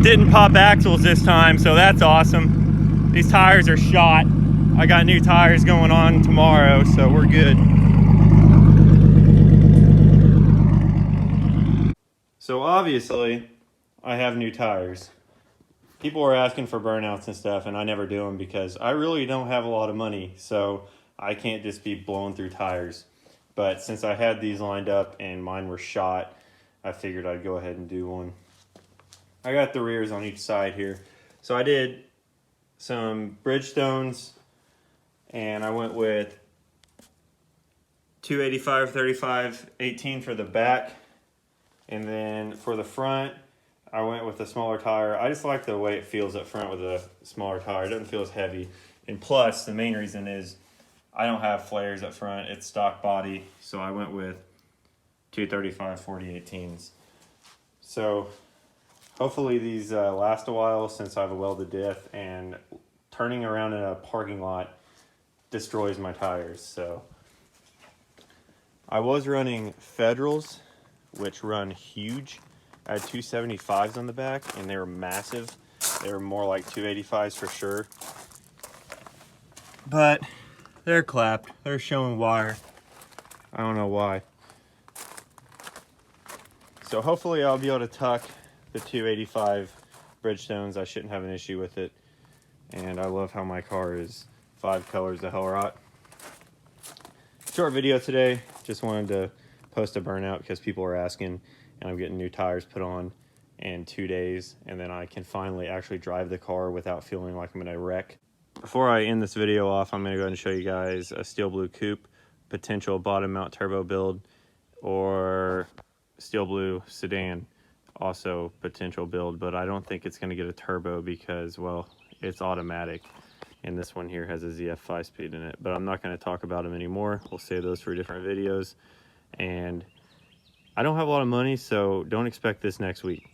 didn't pop axles this time, so that's awesome. These tires are shot. I got new tires going on tomorrow, so we're good. So obviously, I have new tires. People are asking for burnouts and stuff, and I never do them because I really don't have a lot of money, so I can't just be blowing through tires. But since I had these lined up and mine were shot, I figured I'd go ahead and do one. I got the rears on each side here. So I did some Bridgestones, and I went with 285, 35, 18 for the back. And then for the front, I went with a smaller tire. I just like the way it feels up front with a smaller tire. It doesn't feel as heavy. And plus, the main reason is I don't have flares up front. It's stock body. So I went with 235, 40, 18s. So hopefully these last a while since I have a welded diff, and turning around in a parking lot destroys my tires. So I was running Federals, which run huge. I had 275s on the back, and they were massive. They were more like 285s for sure. But they're clapped. They're showing wire. I don't know why. So hopefully I'll be able to tuck the 285 Bridgestones. I shouldn't have an issue with it. And I love how my car is 5 colors of hell rot. Short video today. Just wanted to post a burnout because people are asking, and I'm getting new tires put on in 2 days, and then I can finally actually drive the car without feeling like I'm in a wreck. Before I end this video off, I'm going to go ahead and show you guys a Steel Blue Coupe potential bottom mount turbo build, or Steel Blue Sedan also potential build, but I don't think it's going to get a turbo because, well, it's automatic, and this one here has a ZF 5-speed in it. But I'm not going to talk about them anymore. We'll save those for different videos. And I don't have a lot of money, so don't expect this next week.